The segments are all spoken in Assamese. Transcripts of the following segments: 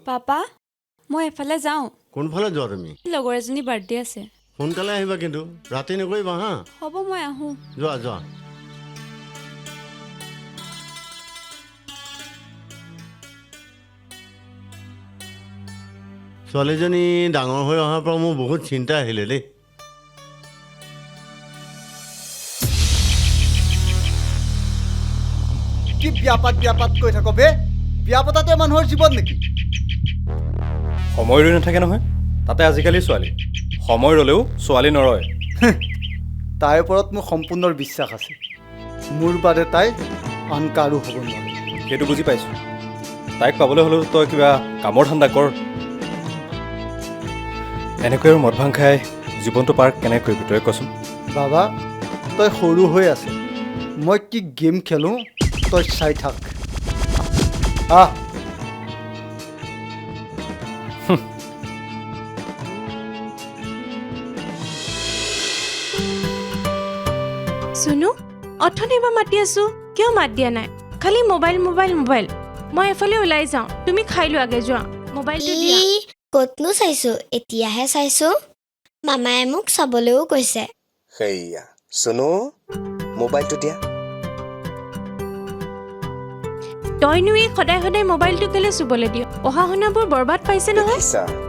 পাপা মই এফালে যাওঁ কোনফালে যোৱা তুমি লগৰ এজনী বাৰ্থডে আছে সোনকালে আহিবা কিন্তু ৰাতি নকৰিবা হা হ'ব মই আহোঁ যোৱা যোৱা ছোৱালীজনী ডাঙৰ হৈ অহাৰ পৰা মোৰ বহুত চিন্তা আহিলে দেই কি বিয়াপাত কৈ থাক বে বিয়া পতাটোৱে মানুহৰ জীৱন নেকি সময় ৰৈ নাথাকে নহয় তাতে আজিকালি ছোৱালী সময় ৰ'লেও ছোৱালী নৰয় তাইৰ ওপৰত মোৰ সম্পূৰ্ণ বিশ্বাস আছে মোৰ বাদে তাই আন কাৰো হ'ব নোৱাৰে সেইটো বুজি পাইছোঁ তাইক পাবলৈ হ'লেও তই কিবা কামৰ ধান্দা কৰ এনেকৈ আৰু মদ ভাং খাই জীৱনটো পাৰ কেনেকৈ কৰিবি তই কচোন বাবা তই সৰু হৈ আছে মই কি গেম খেলোঁ তই চাই থাক আহ শুনো অথনিৰ পৰা মাতি আছো কিয় মাত দিয়া নাই খালি মোবাইল মই এফালে ওলাই যাওঁ তুমি খাই লোৱাগে যোৱা মোবাইলটো দিয়া কতনো চাইছো এতিয়াহে চাইছো মামায়ে মোক চাবলৈও কৈছে সেইয়া শুনো মোবাইলটো দিয়া তইনো এই সদায় মোবাইলটো কেলে চুবলৈ দিয় পঢ়া শুনাবোৰ বৰবাদ পাইছে নহয়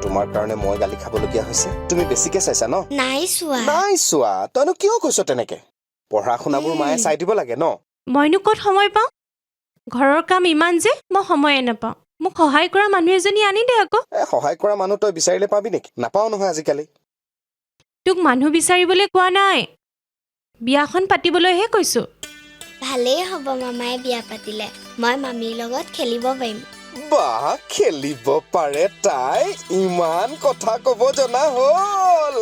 তোমাৰ কাৰণে মই গালি খাবলগীয়া হৈছে তুমি বেছিকে চাইছা ন নাই চোৱা তইনো কিয় কৈছ তেনেকে পঢ়া শুনাবোৰ মায়ে চাই দিব লাগে ন মইনো ক'ত সময় পাওঁ ঘৰৰ কাম ইমান যে মই সময়ে নাপাওঁ মোক সহায় কৰা মানুহ এজনী আনি দে আকৌ সহায় কৰা মানুহ তই বিচাৰিলে পাবি নেকি নাপাও নহয় আজিকালি তোক মানুহ বিচাৰিবলৈ কোৱা নাই বিয়াখন পাতিবলৈহে কৈছো ভালেই হ'ব মামায়ে বিয়া পাতিলে মই মামীৰ লগত খেলিব পাৰিম বাহ খেলিব পাৰে তাই ইমান কথা কব জনা হ'ল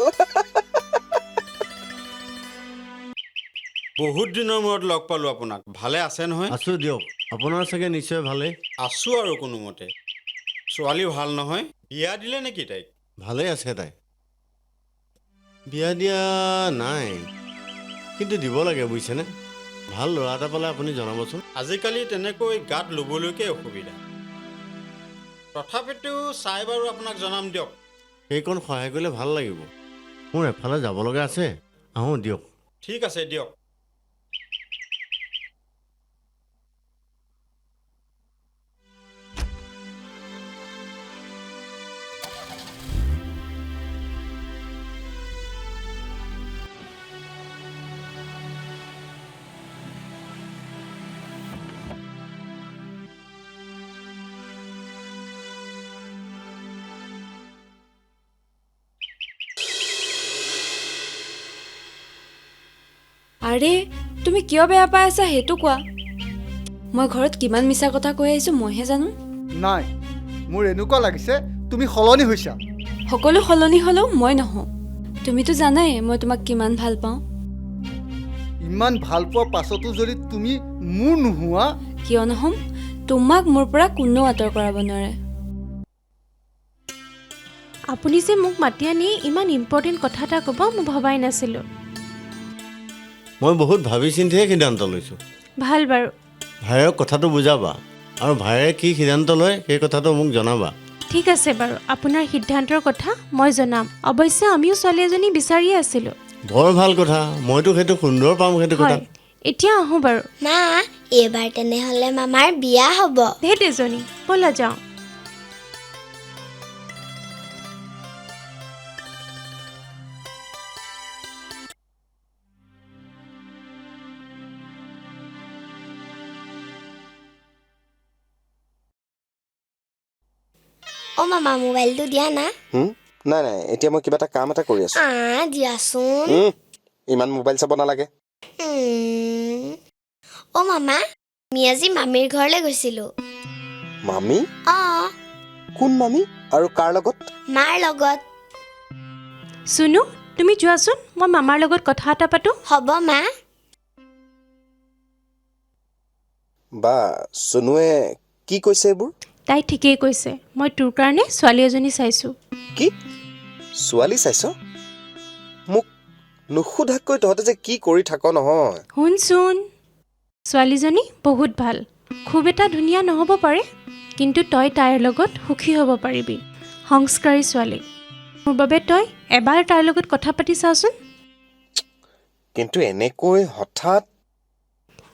বহুত দিনৰ মূৰত লগ পালো আপোনাক ভালে আছে নহয় আছো দিয়ক আপোনাৰ চাগে নিশ্চয় ভালেই আছো আৰু কোনোমতে ছোৱালী ভাল নহয় বিয়া দিলে নেকি তাইক ভালেই আছে তাই বিয়া দিয়া নাই কিন্তু দিব লাগে বুজিছেনে ভাল ল'ৰা এটা পালে আপুনি জনাবচোন আজিকালি তেনেকৈ গাত ল'বলৈকে অসুবিধা তথাপিতো চাই বাৰু আপোনাক জনাম দিয়ক সেইকণ সহায় কৰিলে ভাল লাগিব মোৰ এফালে যাব লগা আছে আহোঁ দিয়ক ঠিক আছে দিয়ক আৰে তুমি কিয় বেয়া পাই আছা সেইটো কোৱা মই ঘৰত কিমান মিছা কথা কৈ আহিছো মইহে জানো নাই মোৰ এনেকুৱা লাগিছে তুমি সলনি হৈছা সকলো সলনি হ'লেও মই নহওঁ তুমিতো জানাই মই তোমাক কিমান ভাল পাওঁ ইমান ভাল পোৱাৰ পাছতো যদি তুমি মোৰ নোহোৱা কিয় নহম তোমাক মোৰ পৰা কোনো আঁতৰ কৰাব নোৱাৰে আপুনি যে মোক মাতি আনি ইমান ইম্পৰ্টেণ্ট কথা এটা ক'ব মই ভবাই নাছিলোঁ মই বহুত ভাবি চিন্তিহে সিদ্ধান্ত লৈছোঁ ভাল বাৰু ভাইৰক কথাটো বুজাবা আৰু ভাইৰে কি সিদ্ধান্ত লয় সেই কথাটো মোক জনাবা ঠিক আছে বাৰু আপোনাৰ সিদ্ধান্তৰ কথা মই জনাম অৱশ্যে আমিও ছোৱালী এজনী বিচাৰিয়ে আছিলোঁ বৰ ভাল কথা মইতো সেইটো সুন্দৰ পাম সেইটো কথা এতিয়া আহোঁ বাৰু মা এইবাৰ তেনেহ'লে মামাৰ বিয়া হ'ব ধেত এজনী ব'লা যাওঁ অ মামা মোবাইলটো দিয়া না নাই এতিয়া মই কিবা এটা কাম এটা কৰি আছো দিয়াচোন ইমান মোবাইল চাব নালাগে অ মামা আমি আজি মামীৰ ঘৰলৈ গৈছিলোঁ মামী অ কোন মামী আৰু কাৰ লগত মাৰ লগত শুনো তুমি যোৱাচোন মই মামাৰ লগত কথা এটা পাতো হ'ব মা বা শুনুৱে কি কৈছে এইবোৰ তাই ঠিকেই কৈছে মই তোৰ কাৰণে ছোৱালী এজনী চাইছোঁ কি ছোৱালী চাইছ মোক নুসুধাকৈ তহঁতে যে কি কৰি থাক নহয় শুনচোন ছোৱালীজনী বহুত ভাল খুব এটা ধুনীয়া নহ'ব পাৰে কিন্তু তই তাইৰ লগত সুখী হ'ব পাৰিবি সংস্কাৰী ছোৱালী মোৰ বাবে তই এবাৰ তাইৰ লগত কথা পাতি চাচোন কিন্তু এনেকৈ হঠাৎ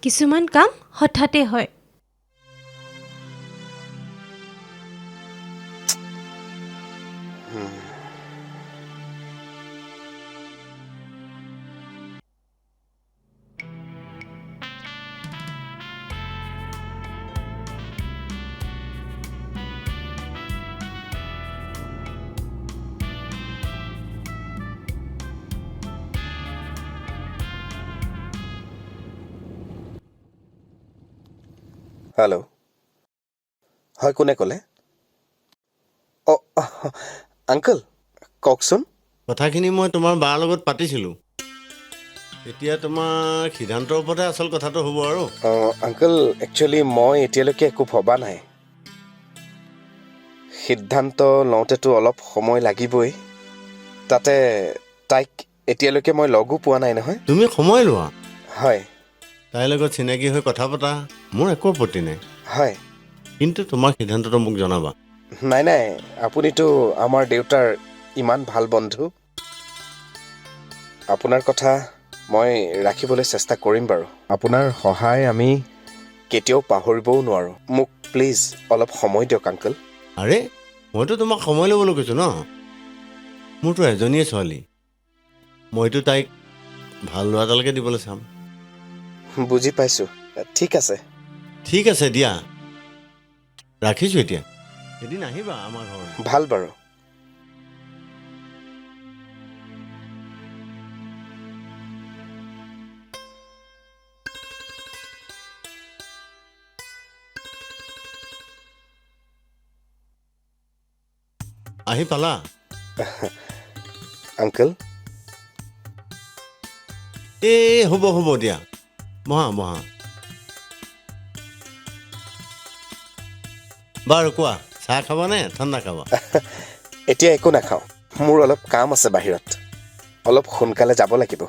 কিছুমান কাম হঠাতে হয় হেল্ল' হয় কোনে ক'লে অঁ আংকল কওকচোন কথাখিনি মই তোমাৰ বাৰ লগত পাতিছিলোঁ এতিয়া তোমাৰ সিদ্ধান্তৰ ওপৰতে আচল কথাটো হ'ব আৰু আংকল একচুৱেলি মই এতিয়ালৈকে একো ভবা নাই সিদ্ধান্ত লওঁতেতো অলপ সময় লাগিবই তাতে তাইক এতিয়ালৈকে মই লগো পোৱা নাই নহয় তুমি সময় লোৱা হয় তাইৰ লগত চিনাকি হৈ কথা পতা মোৰ একো আপত্তি নাই হয় কিন্তু তোমাৰ সিদ্ধান্তটো মোক জনাবা নাই নাই আপুনিতো আমাৰ দেউতাৰ ইমান ভাল বন্ধু আপোনাৰ কথা মই ৰাখিবলৈ চেষ্টা কৰিম বাৰু আপোনাৰ সহায় আমি কেতিয়াও পাহৰিবও নোৱাৰোঁ মোক প্লিজ অলপ সময় দিয়ক আংকল আৰে মইতো তোমাক সময় ল'বলৈ কৈছোঁ ন মোৰতো এজনীয়ে ছোৱালী মইতো তাইক ভাল ল'ৰা এটালৈকে দিবলৈ চাম বুজি পাইছোঁ ঠিক আছে ঠিক আছে দিয়া ৰাখিছোঁ এতিয়া এদিন আহিবা আমাৰ ঘৰলৈ ভাল বাৰু আহি পালা আংকল হ'ব হ'ব দিয়া বহা বহা বাৰু কোৱা চাহ খাবানে ঠাণ্ডা খাবা এতিয়া একো নাখাওঁ মোৰ অলপ কাম আছে বাহিৰত অলপ সোনকালে যাব লাগিব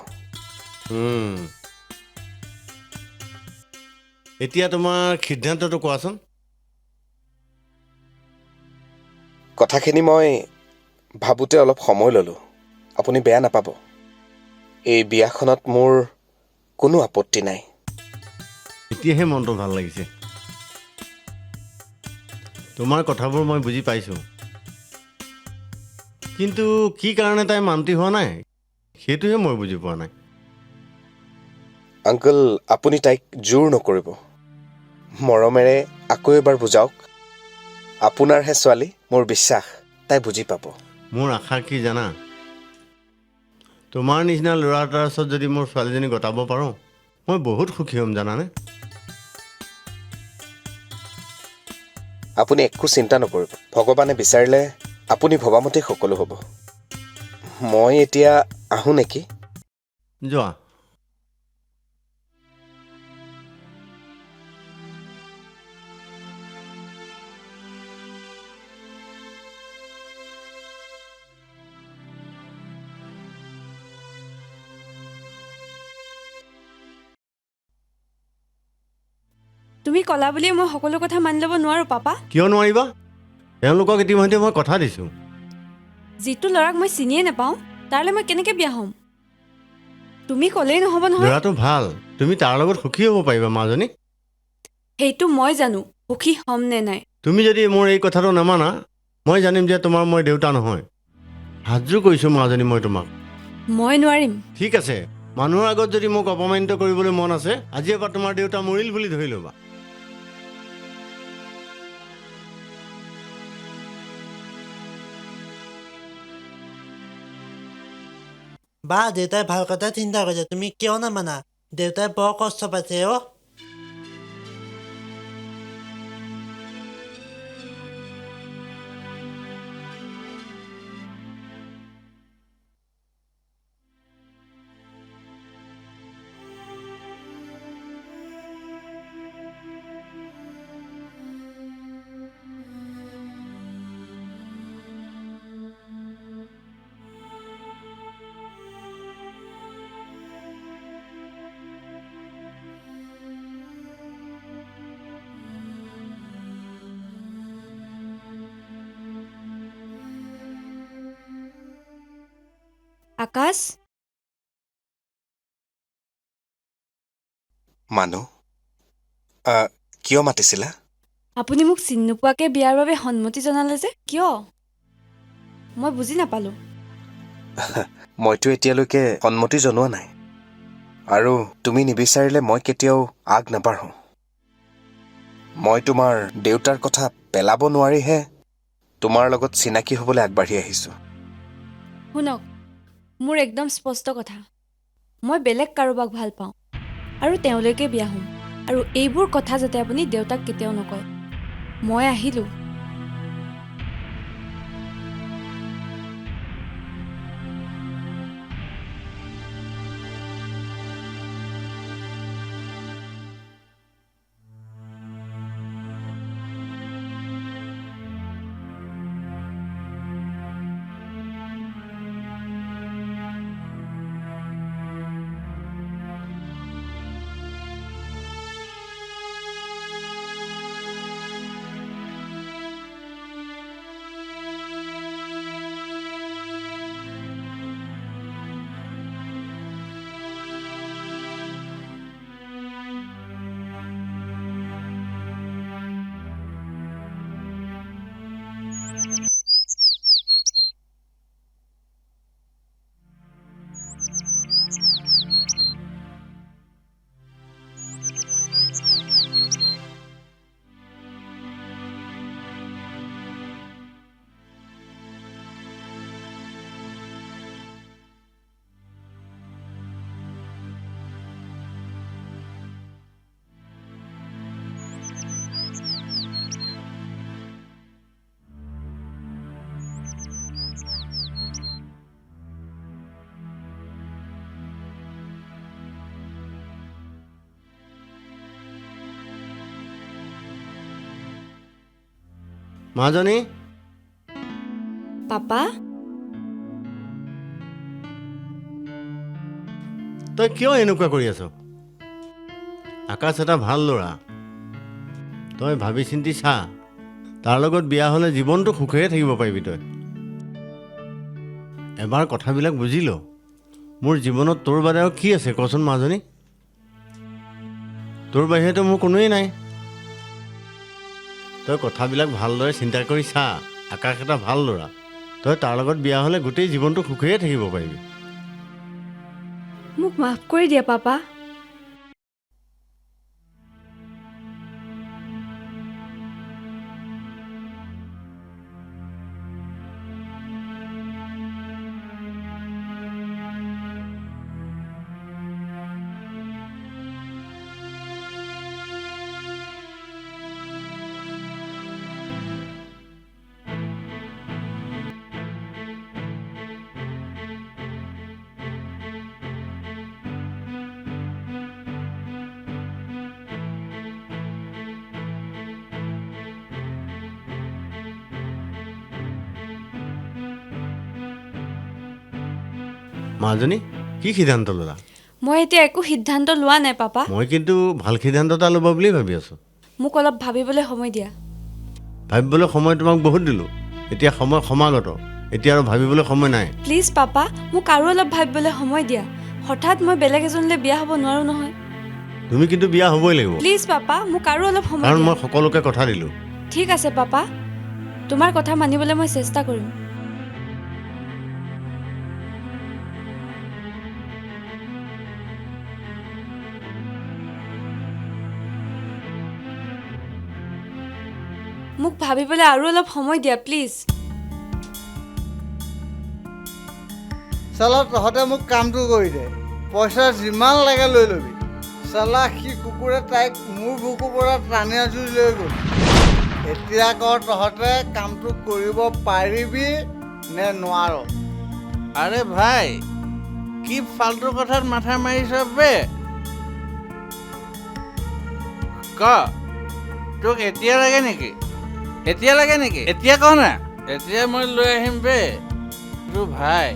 এতিয়া তোমাৰ সিদ্ধান্তটো কোৱাচোন কথাখিনি মই ভাবোঁতে অলপ সময় ল'লোঁ আপুনি বেয়া নাপাব এই বিয়াখনত মোৰ কোনো আপত্তি নাই এতিয়াহে মনটো ভাল লাগিছে তোমাৰ কথাবোৰ মই বুজি পাইছোঁ কিন্তু কি কাৰণে তাই মান্তি হোৱা নাই সেইটোহে মই বুজি পোৱা নাই আংকল আপুনি তাইক জোৰ নকৰিব মৰমেৰে আকৌ এবাৰ বুজাওক আপোনাৰহে ছোৱালী মোৰ বিশ্বাস তাই বুজি পাব মোৰ আশা কি জানা তোমাৰ নিচিনা ল'ৰা এটাৰ ওচৰত যদি মোৰ ছোৱালীজনী গতাব পাৰোঁ মই বহুত সুখী হ'ম জানানে আপুনি একো চিন্তা নকৰিব ভগৱানে বিচাৰিলে আপুনি ভবামতেই সকলো হ'ব মই এতিয়া আহোঁ নেকি যোৱা তুমি ক'লা বুলি মই সকলো কথা মানি ল'ব নোৱাৰোঁ পাপা কিয় নোৱাৰিবা তেওঁলোকক ইতিমধ্যে মই কথা দিছোঁ যিটো ল'ৰাক মই চিনিয়ে নাপাওঁ তাৰলৈ মই কেনেকৈ বিয়া হ'ম তুমি ক'লেই নহ'ব নহয় ল'ৰাটো ভাল তুমি তাৰ লগত সুখী হ'ব পাৰিবা মাজনী সেইটো মই জানো সুখী হ'ম নে নাই তুমি যদি মোৰ এই কথাটো নামানা মই জানিম যে তোমাৰ মই দেউতা নহয় হাতযোৰ কৰিছোঁ মাজনী মই তোমাক মই নোৱাৰিম ঠিক আছে মানুহৰ আগত যদি মোক অপমানিত কৰিবলৈ মন আছে আজিৰ পৰা তোমাৰ দেউতা মৰিল বুলি ধৰি ল'বা বা দেউতাই ভাল কথা চিন্তা কৰিছে তুমি কিয় নামানা দেউতাই বৰ কষ্ট পাইছে অ' আকাশ মানু কিয় মাতিছিলা? আপুনি মোক চিনি নোপোৱাকৈ বিয়াৰ বাবে সন্মতি জনালে যে কিয়? মই বুজি নাপালোঁ। মইতো এতিয়ালৈকে সন্মতি জনোৱা নাই, আৰু তুমি নিবিচাৰিলে মই কেতিয়াও আগ নাবাঢ়ো। মই তোমাৰ দেউতাৰ কথা পেলাব নোৱাৰিহে তোমাৰ লগত চিনাকি হ'বলৈ আগবাঢ়ি আহিছোঁ। শুনক, মোৰ একদম স্পষ্ট কথা। মই বেলেগ কাৰোবাক ভাল পাওঁ আৰু তেওঁলৈকে বিয়া হ'ম, আৰু এইবোৰ কথা যাতে আপুনি দেউতাক কেতিয়াও নকয়। মই আহিলোঁ। মাজনী পাপা তই কিয় এনেকুৱা কৰি আছ? আকাশ এটা ভাল ল'ৰা, তই ভাবি চিন্তি চা। তাৰ লগত বিয়া হ'লে জীৱনটো সুখেৰে থাকিব পাৰিবি তই। এবাৰ কথাবিলাক বুজি ল। মোৰ জীৱনত তোৰ বাদে আৰু কি আছে কচোন মাজনী? তোৰ বাহিৰেতো মোৰ কোনোৱেই নাই। তই কথাবিলাক ভালদৰে চিন্তা কৰি চা। আকাশ এটা ভাল ল'ৰা, তই তাৰ লগত বিয়া হ'লে গোটেই জীৱনটো সুখেৰে থাকিব পাৰিবি। মোক মাফ কৰি দিয়া পাপা। মাজনী কি সিদ্ধান্ত ল'লা? মই এতিয়া একো সিদ্ধান্ত লোৱা নাই পাপা। মই কিন্তু ভাল সিদ্ধান্ত এটা ল'ব বুলি ভাবি আছোঁ। মোক অলপ ভাবিবলৈ সময় দিয়া। ভাবিবলৈ সময় তোমাক বহুত দিলোঁ, এতিয়া সময় সমাগত। এতিয়া আৰু ভাবিবলৈ সময় নাই। প্লিজ পাপা, মোক আৰু অলপ ভাবিবলৈ সময় দিয়া। হঠাৎ মই বেলেগ এজনলৈ বিয়া হ'ব নোৱাৰোঁ নহয়। তুমি কিন্তু বিয়া হ'বই লাগিব। প্লিজ পাপা, মোক আৰু অলপ সময় কাৰণ দিয়া। মই সকলোকে কথা দিলোঁ। ঠিক আছে পাপা, তোমাৰ কথা মানিবলৈ মই চেষ্টা কৰিম। মোক ভাবিবলৈ আৰু অলপ সময় দিয়া প্লিজ। চালা তহঁতে মোক কামটো কৰি দে, পইচা যিমান লাগে লৈ ল'বি। চালা সি কুকুৰে তাইক মোৰ বুকুৰ পৰা টানি আজুৰি লৈ গ'ল। এতিয়া কৰ তহঁতে কামটো কৰিব পাৰিবি নে নোৱাৰ? আৰে ভাই, কি ফাল্টু কথাত মাথা মাৰিছ বে? ক তোক এতিয়া লাগে নেকি? এতিয়া লাগে নেকি? এতিয়া ক না, এতিয়া মই লৈ আহিম বে। তোৰ ভাই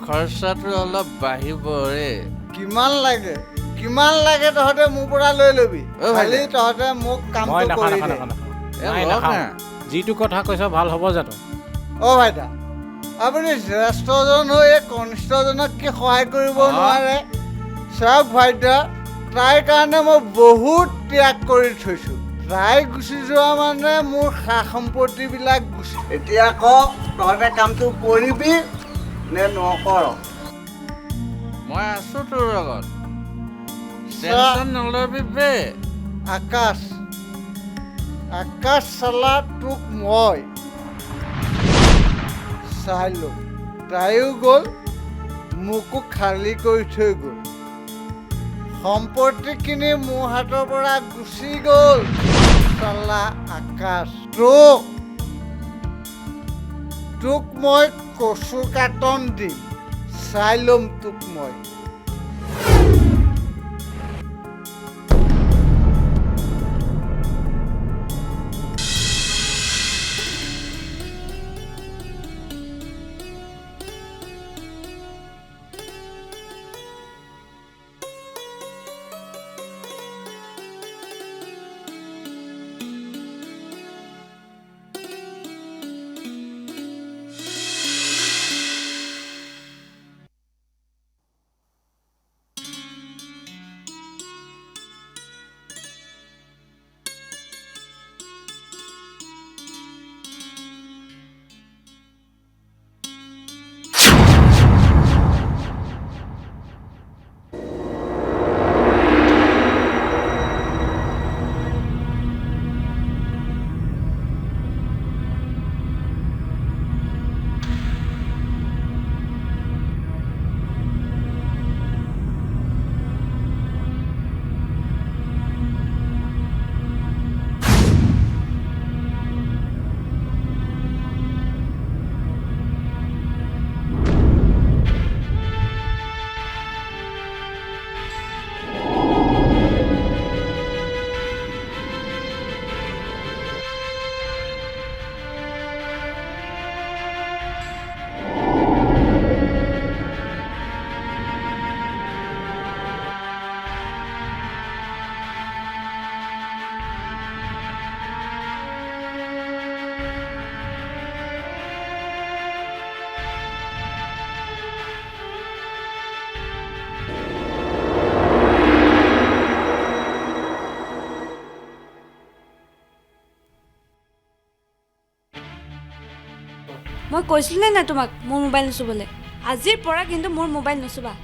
খৰচাটো অলপ বাঢ়িব ৰে। কিমান লাগে কিমান লাগে তহঁতে মোৰ পৰা লৈ ল'বি। খালি তহঁতে মোক কামটো কৰি দে। যিটো কথা কৈছ ভাল হ'ব জানো? অ' ভাইটা, আপুনি জ্যেষ্ঠজন হৈ এই কনিষ্ঠজনক কি সহায় কৰিব নোৱাৰে? চাওক ভাইটা, তাইৰ কাৰণে মই বহুত ত্যাগ কৰি থৈছোঁ। তাই গুচি যোৱা মানে মোৰ সা সম্পত্তিবিলাক গুচি। এতিয়া কওক, তহঁতে কামটো কৰিবি নে নকৰ? মই আছোঁ তোৰ লগত, টেনশ্যন নলবি বে। আকাশ চালা তোক মই চাই ল'ম। তাইও গ'ল, মোকো খালী কৰি থৈ গ'ল। সম্পত্তিখিনি মোৰ হাতৰ পৰা গুচি গ'ল। চালা আকাশ, তোক মই কচু কাটন দিম, চাই ল'ম তোক মই। মই কৈছিলো নে তোমাক মোৰ মোবাইল নুচুবলৈ? আজিৰ পৰা কিন্তু মোৰ মোবাইল নুচুবা।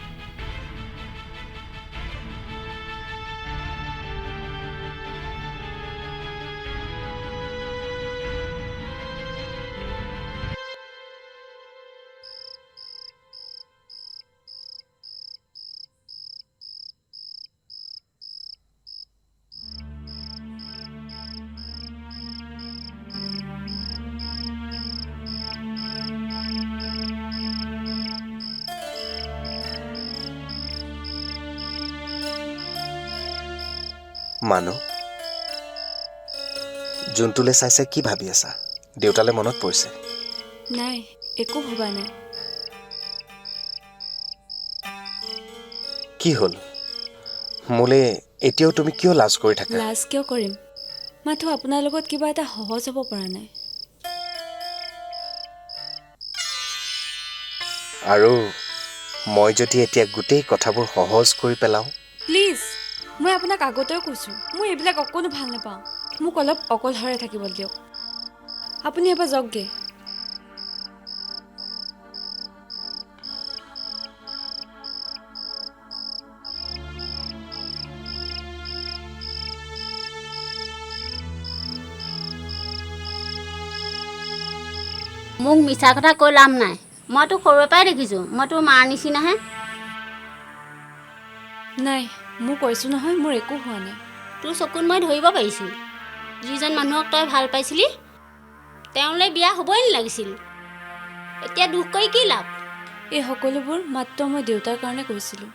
মানুহ যোনটোলৈ চাইছে কি ভাবি আছা? দেউতালৈ মনত পৰিছে? নাই, একো ভবা নাই। কি হ'ল? মোলে এতিয়াও তুমি কিয় লাজ কৰি থাকা? লাজ কিয় কৰিম? মাথো আপোনাৰ লগত কিবা এটা সহজ হ'ব পৰা নাই। আৰু মই যদি এতিয়া গোটেই কথাবোৰ সহজ কৰি পেলাওঁ? প্লিজ, মই আপোনাক আগতেও কৈছোঁ, মই এইবিলাক অকণো ভাল নাপাওঁ। মোক অলপ অকলশৰে থাকিব দিয়ক। আপুনি এবাৰ যাওকগৈ। মোক মিছা কথা কৈ লাভ নাই। মই তোক সৰুৰে পৰাই দেখিছোঁ, মই তোৰ মাৰ নিচিনাহে। নাই, মই কৈছোঁ নহয়, মোৰ একো হোৱা নাই। তোৰ চকুত মই ধৰিব পাৰিছোঁ। যিজন মানুহক তই ভাল পাইছিলি তেওঁলৈ বিয়া হ'বই নালাগিছিল। এতিয়া দুখ কৰি কি লাভ? এই সকলোবোৰ মাত্ৰ মই দেউতাৰ কাৰণে কৈছিলোঁ।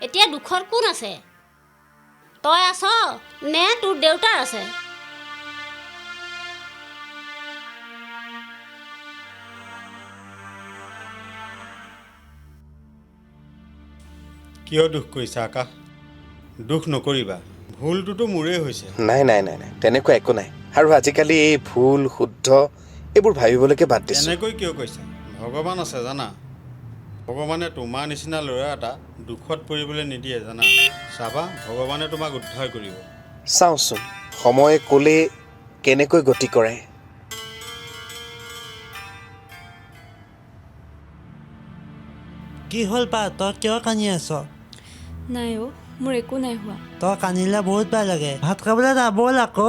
এতিয়া দুখৰ কোন আছে? তই আছ নে তোৰ দেউতাৰ আছে? কিয় দুখ কৰিছা আকাশ? দুখ নকৰিবা, ভুলটোতো মোৰেই হৈছে। নাই নাই নাই নাই, তেনেকুৱা একো নাই। আৰু আজিকালি এই ভুল শুদ্ধ এইবোৰ ভাবিবলৈকে বাদ দিছোঁ। এনেকৈ কিয় কৈছা? ভগৱান আছে জানা। ভগৱানে তোমাৰ নিচিনা ল'ৰা এটা দুখত পৰিবলৈ নিদিয়ে জানা। চাবা ভগৱানে তোমাক উদ্ধাৰ কৰিব। চাওঁচোন সময়ে ক'লে কেনেকৈ গতি কৰে। কি হ'ল পা তই কিয় কান্দি আছ? নাই অ' মোৰ একো নাই হোৱা। তই কান্দিলে বহুত বেয়া লাগে। ভাত খাবলৈ যা ব'ল আকৌ।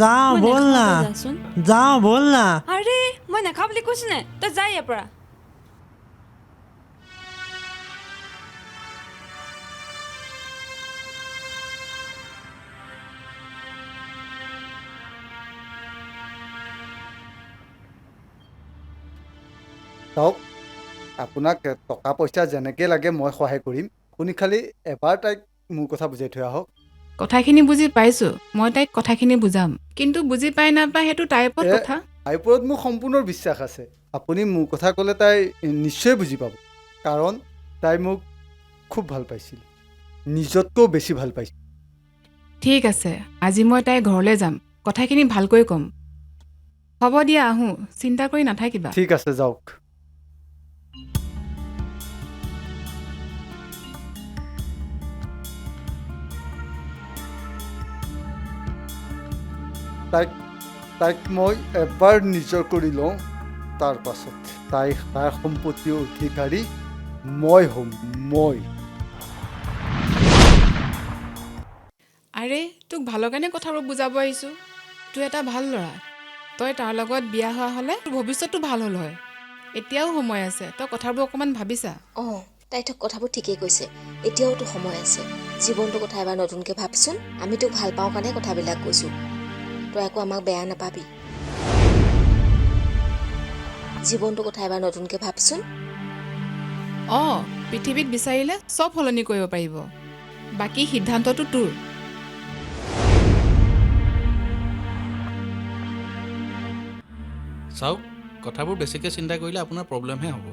যাওঁ মই ব'ল নাখাওঁ, না। তই যাচোন। যাওঁ ব'ল না। আৰে মই নাখাওঁ বুলি কৈছো নে? তই যা ইয়াৰ পৰা। চাওক, আপোনাক টকা পইচা যেনেকৈ লাগে মই সহায় কৰিম। আপুনি খালি এবাৰ তাইক মোৰ কথা বুজাই থৈ আহক। কথাখিনি বুজি পাইছোঁ, মই তাইক কথাখিনি বুজাম, কিন্তু বুজি পাই নাপায় সেইটো তাইৰ ওপৰত কথা। তাইৰ ওপৰত মোৰ সম্পূৰ্ণ বিশ্বাস আছে। আপুনি মোৰ কথা ক'লে তাই নিশ্চয় বুজি পাব, কাৰণ তাই মোক খুব ভাল পাইছিল, নিজতকৈও বেছি ভাল পাইছিল। ঠিক আছে, আজি মই তাইৰ ঘৰলৈ যাম, কথাখিনি ভালকৈ ক'ম। হ'ব দিয়া আহোঁ, চিন্তা কৰি নাথাকিবা। ঠিক আছে, যাওক। তাইক মই এবাৰ নিজৰ কৰি লওঁ, তাৰ পাছত তাই তাৰ সম্পত্তিৰ অধিকাৰী মই হ'ম। আৰে তোক ভালৰ কাৰণে কথাবোৰ বুজাব আহিছোঁ। তোৰ এটা ভাল ল'ৰা, তই তাৰ লগত বিয়া হোৱা হ'লে তোৰ ভৱিষ্যতটো ভাল হ'ল হয়। এতিয়াও সময় আছে, তই কথাবোৰ অকণমান ভাবিছা। অঁ, তাই তোক কথাবোৰ ঠিকেই কৈছে। এতিয়াওতো সময় আছে। জীৱনটোৰ কথা এবাৰ নতুনকৈ ভাবচোন। আমি তোক ভাল পাওঁ কাৰণে কথাবিলাক কৈছোঁ। তই আকৌ আমাক বেয়া নাপাবি। জীৱনটোৰ কথা এবাৰ নতুনকৈ ভাবচোন। অঁ, পৃথিৱীত বিচাৰিলে চব সলনি কৰিব পাৰিব, বাকী সিদ্ধান্তটো তোৰ। চাওক, কথাবোৰ বেছিকৈ চিন্তা কৰিলে আপোনাৰ প্ৰব্লেমহে হ'ব।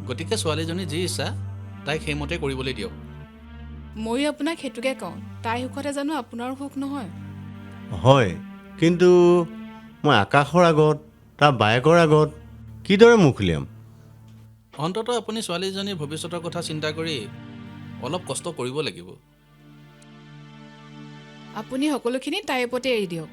গতিকে ছোৱালীজনী যি ইচ্ছা তাইক সেইমতে কৰিবলৈ দিয়ক। ময়ো আপোনাক সেইটোকে কওঁ, তাইৰ সুখতে জানো আপোনাৰো সুখ নহয়? হয়, কিন্তু মই আকাশৰ আগত, তাৰ বায়েকৰ আগত কিদৰে মুখ উলিয়াম? অন্ততঃ আপুনি ছোৱালীজনীৰ ভৱিষ্যতৰ কথা চিন্তা কৰি অলপ কষ্ট কৰিব লাগিব। আপুনি সকলোখিনি তাইৰ ওপৰতে এৰি দিয়ক।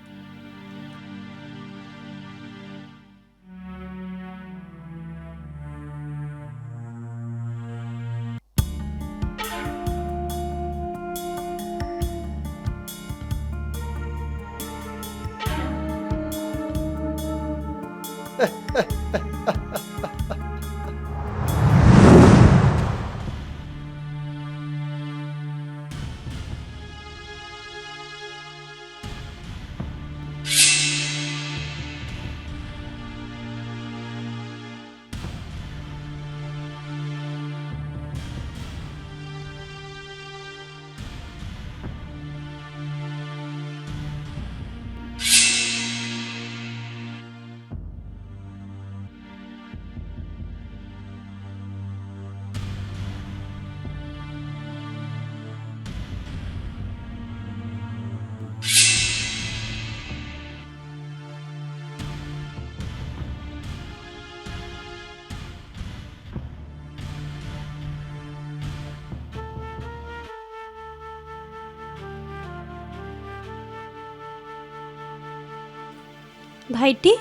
ভাইটি,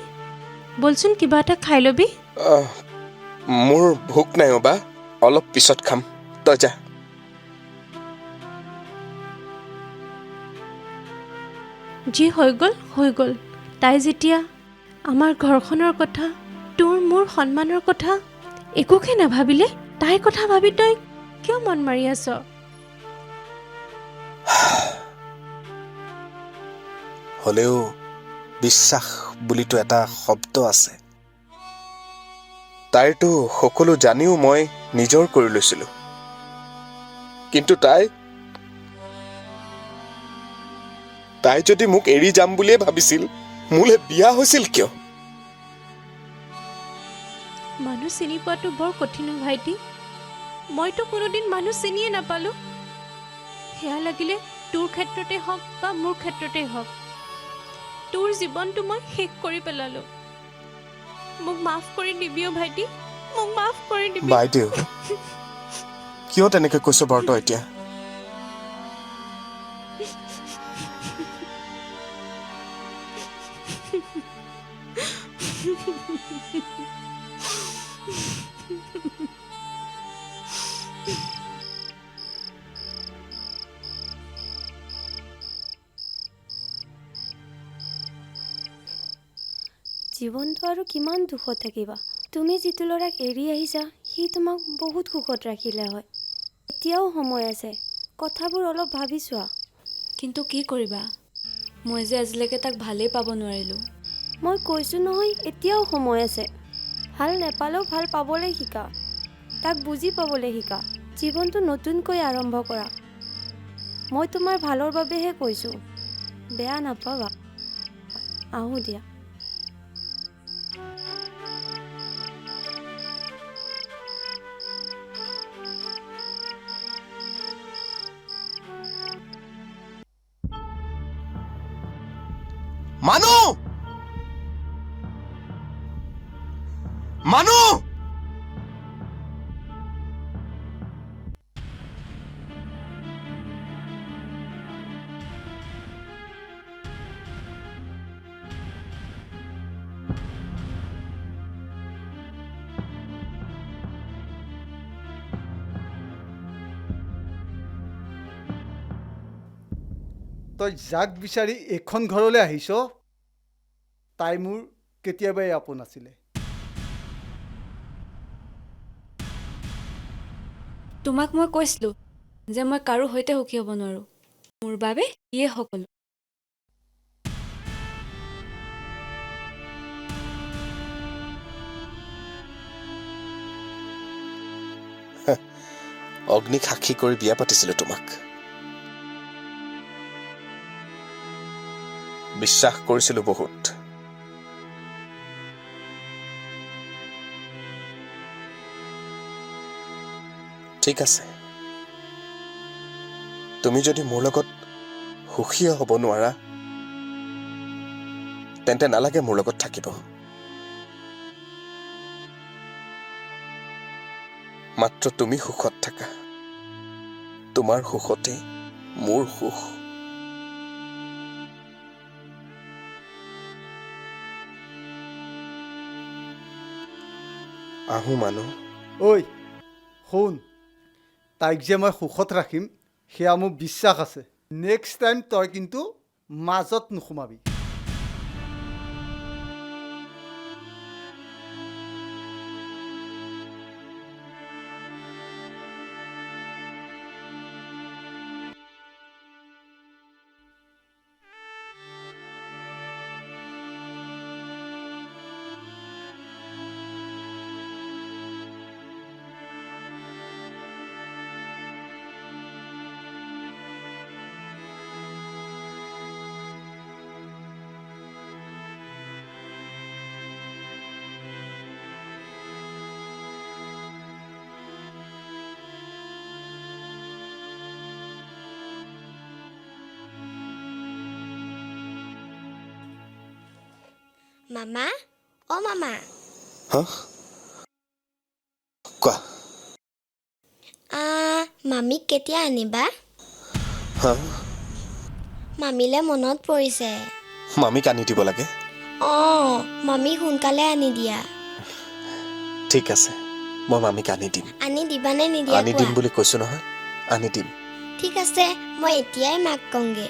বলচোন কিবা এটা খাই ল'বি। মোৰ ভোক নাই অবা, অলপ পিছত খাম। তই যা। যি হৈ গ'ল। তাই যেতিয়া আমাৰ ঘৰখনৰ কথা, তোৰ মোৰ সন্মানৰ কথা একোকে নাভাবিলে, তাইৰ কথা ভাবি তই কিয় মন মাৰি আছ? হ'লেও বিশ্বাস বুলিতো এটা শব্দ আছে। তাইৰতো সকলো জানিও মই নিজৰ কৰি লৈছিলোঁ, কিন্তু তাই যদি মোক এৰি যাম বুলিয়ে ভাবিছিল, মোলে বিয়া হৈছিল কিয়? মানুহ চিনি পোৱাটো বৰ কঠিন ভাইটি। মইতো কোনোদিন মানুহ চিনিয়ে নাপালোঁ। সেয়া লাগিলে তোৰ ক্ষেত্ৰতে হওক বা মোৰ ক্ষেত্ৰতে হওক, তোৰ জীৱনটো মই শেষ কৰি পেলালোঁ। মোক মাফ কৰি দিবিও ভাইটি। মোক মাফ কৰি দিবি বাইদেউ কিয় তেনেকৈ কৈছ বাৰু তই এতিয়া জীৱনটো আৰু কিমান দুখত থাকিবা তুমি যিটো ল'ৰাক এৰি আহিছা সি তোমাক বহুত সুখত ৰাখিলে হয় এতিয়াও সময় আছে কথাবোৰ অলপ ভাবি চোৱা কিন্তু কি কৰিবা মই যে আজিলৈকে তাক ভালেই পাব নোৱাৰিলোঁ মই কৈছোঁ নহয় এতিয়াও সময় আছে ভাল নেপালেও ভাল পাবলৈ শিকা তাক বুজি পাবলৈ শিকা জীৱনটো নতুনকৈ আৰম্ভ কৰা মই তোমাৰ ভালৰ বাবেহে কৈছোঁ বেয়া নাপাবা আহোঁ দিয়া মানু মানু তই যাক বিচাৰি এইখন ঘৰলৈ আহিছ তাই মোৰ কেতিয়াবাই আপোন আছিলে তোমাক মই কৈছিলোঁ যে মই কাৰো সৈতে সুখী হ'ব নোৱাৰোঁ মোৰ বাবে ইয়ে সকলো অগ্নিক সাক্ষী কৰি বিয়া পাতিছিলো তোমাক বিশ্বাস কৰিছিলো বহুত ঠিক আছে তুমি যদি মোৰ লগত সুখী হ'ব নোৱাৰা তেন্তে নালাগে মোৰ লগত থাকিব মাত্ৰ তুমি সুখত থাকা তোমাৰ সুখতে মোৰ সুখ আহো মানুহ ঐ শুন তাইক যে মই সুখত ৰাখিম সেয়া মোৰ বিশ্বাস আছে নেক্সট টাইম তই কিন্তু মাজত নোসোমাবি মামা অ মামা কোৱা মামীক কেতিয়া আনিবা মামীলে মনত পৰিছে মামীক আনি দিব লাগে মামী সোনকালে আনি দিয়া ঠিক আছে মই মামীক আনি দিম আনি দিবানে নিদিয়া আনি দিম বুলি কৈছো নহয় আনি দিম ঠিক আছে মই এতিয়াই মাক কওঁগে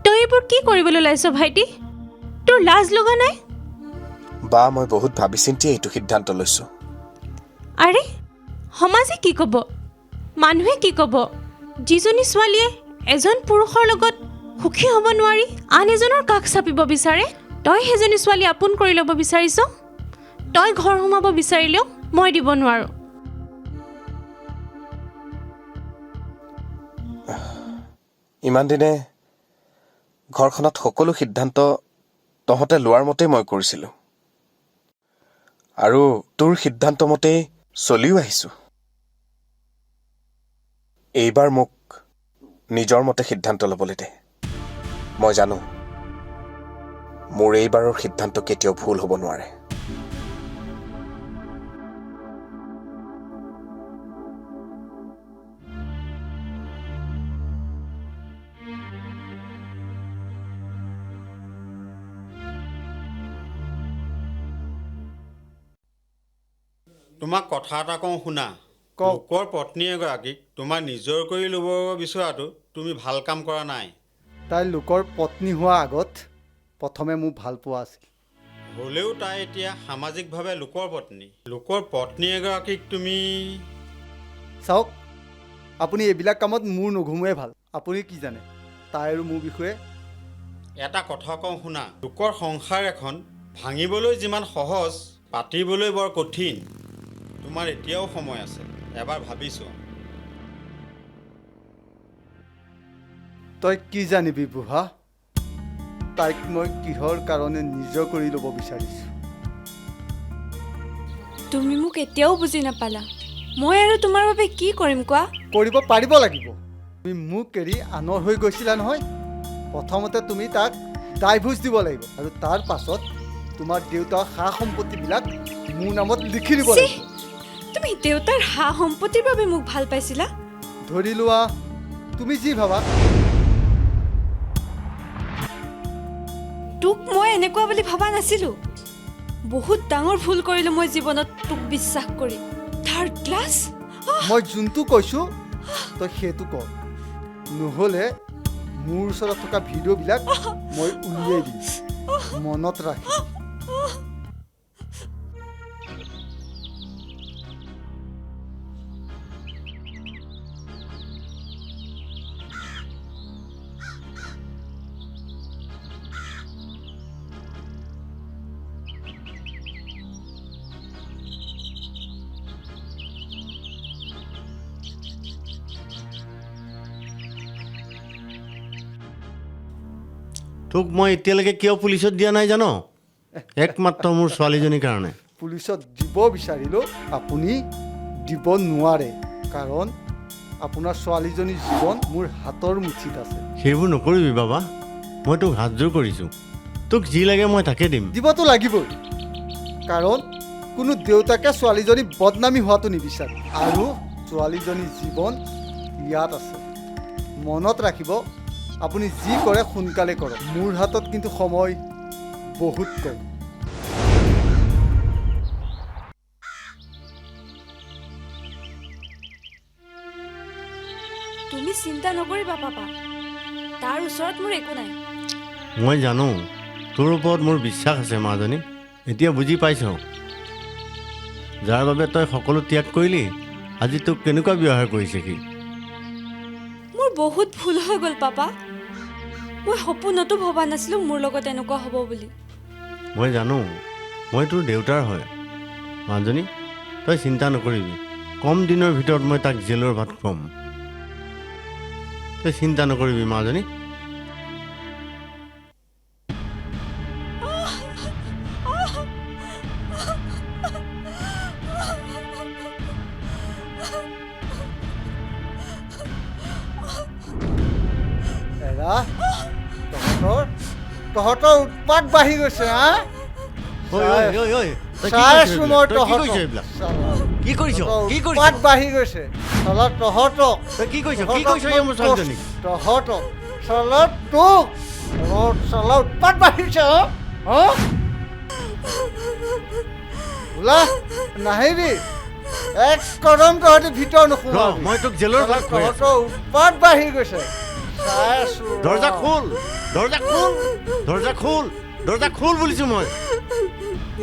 তই এইবোৰ কি কৰিবলৈ ওলাইছ ভাইটি তোৰ লাজ লগা নাই বা মই বহুত ভাবি চিন্তি এইটো সিদ্ধান্ত লৈছো আৰে সমাজে কি ক'ব মানুহে কি ক'ব যিজনী ছোৱালীয়ে এজন পুৰুষৰ লগত সুখী হ'ব নোৱাৰি আন এজনৰ কাষ চাপিব বিচাৰে তই সেইজনী ছোৱালী আপোন কৰি ল'ব বিচাৰিছ তই ঘৰ সোমাব বিচাৰিলেও মই দিব নোৱাৰো ইমান দিনে ঘৰখনত সকলো সিদ্ধান্ত তহঁতে লোৱাৰ মতেই মই কৰিছিলোঁ আৰু তোৰ সিদ্ধান্ত মতেই চলিও আহিছোঁ। এইবাৰ মোক নিজৰ মতে সিদ্ধান্ত ল'বলৈ দে। মই জানো মোৰ এইবাৰৰ সিদ্ধান্ত কেতিয়াও ভুল হ'ব নোৱাৰে। তোমাক কথা এটা কওঁ শুনা। লোকৰ পত্নী এগৰাকীক তোমাৰ নিজৰ কৰি ল'ব বিচৰাটো তুমি ভাল কাম কৰা নাই। তাই লোকৰ পত্নী হোৱাৰ আগত প্ৰথমে মোক ভাল পোৱা আছিল। হ'লেও তাই এতিয়া সামাজিকভাৱে লোকৰ পত্নী। লোকৰ পত্নী এগৰাকীক তুমি চাওক, আপুনি এইবিলাক কামত মোৰ নুঘুমোৱে ভাল। আপুনি কি জানে তাই আৰু মোৰ বিষয়ে? এটা কথা কওঁ শুনা। লোকৰ সংসাৰ এখন ভাঙিবলৈ যিমান সহজ, পাতিবলৈ বৰ কঠিন। তোমাৰ এতিয়াও সময় আছে, এবাৰ ভাবিছোঁ। তই কি জানিবি বুঢ়া? তাইক মই কিহৰ কাৰণে নিজৰ কৰি ল'ব বিচাৰিছোঁ। তুমি মোক এতিয়াও বুজি নাপালা। মই আৰু তোমাৰ বাবে কি কৰিম কোৱা? কৰিব পাৰিব লাগিব। তুমি মোক এৰি আনৰ হৈ গৈছিলা নহয়। প্ৰথমতে তুমি তাক ডাইভোৰ্চ দিব লাগিব আৰু তাৰ পাছত তোমাৰ দেউতাৰ সা সম্পত্তিবিলাক মোৰ নামত লিখি দিব লাগিব। তুমি দেউতাৰ সা সম্পত্তিৰ বাবে মোক ভাল পাইছিলা? ধৰি লোৱা তুমি যি ভাবা। তোক মই এনেকুৱা বুলি ভবা নাছিলো। বহুত ডাঙৰ ভুল কৰিলো মই জীৱনত তোক বিশ্বাস কৰি। Third class? মই যোনটো কৈছোঁ তই সেইটো কৰ, নহ'লে মোৰ ওচৰত থকা ভিডিঅ'বিলাক মই উলিয়াই দিম। মনত ৰাখি। তোক মই এতিয়ালৈকে কিয় পুলিচত দিয়া নাই জানো? একমাত্ৰ মোৰ ছোৱালীজনীৰ কাৰণে। পুলিচত দিব বিচাৰিলেও আপুনি দিব নোৱাৰে, কাৰণ আপোনাৰ ছোৱালীজনীৰ জীৱন মোৰ হাতৰ মুঠিত আছে। সেইবোৰ নকৰিবি বাবা, মই তোক হাতযোৰ কৰিছোঁ। তোক যি লাগে মই তাকে দিম। দিবতো লাগিবই, কাৰণ কোনো দেউতাকে ছোৱালীজনী বদনামী হোৱাটো নিবিচাৰে আৰু ছোৱালীজনীৰ জীৱন ইয়াত আছে। মনত ৰাখিব, আপুনি যি কৰে সোনকালে কৰক। মোৰ হাতত কিন্তু সময় বহুত কম। তুমি চিন্তা নকৰিবা পাপা, তাৰ ওচৰত মোৰ একো নাই। মই জানো তোৰ ওপৰত মোৰ বিশ্বাস আছে মাজনী। এতিয়া বুজি পাইছ যাৰ বাবে তই সকলো ত্যাগ কৰিলি, আজি তোক কেনেকুৱা ব্যৱহাৰ কৰিছে সি। মোৰ বহুত ভুল হৈ গ'ল পাপা। মই সপোনতো ভবা নাছিলো মোৰ লগত এনেকুৱা হ'ব বুলি। মই জানো মই তোৰ দেউতাৰ হয়। মাজনী তই চিন্তা নকৰিবি, কম দিনৰ ভিতৰত মই তাক জেলৰ ভাত খুৱাম। তই চিন্তা নকৰিবি মাজনী। তহঁতৰ উৎপাত বাঢ়ি গৈছে। উৎপাত বাঢ়ি গৈছে। তহঁতক উৎপাত বাঢ়িছে। ওলা নাহিবি, এক কদম তহঁতি ভিতৰ নোসোমাবি। মই তোক জেলৰ তহঁতৰ উৎপাত বাঢ়ি গৈছে। দৰ্জা খোল, দৰ্জা খোল, দৰ্জা খোল, দৰ্জা খোল বুলিছো মই।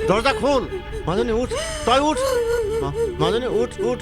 দৰ্জা খোল। মাজনী উঠ, তই উঠ। মাজনী উঠ, উঠ।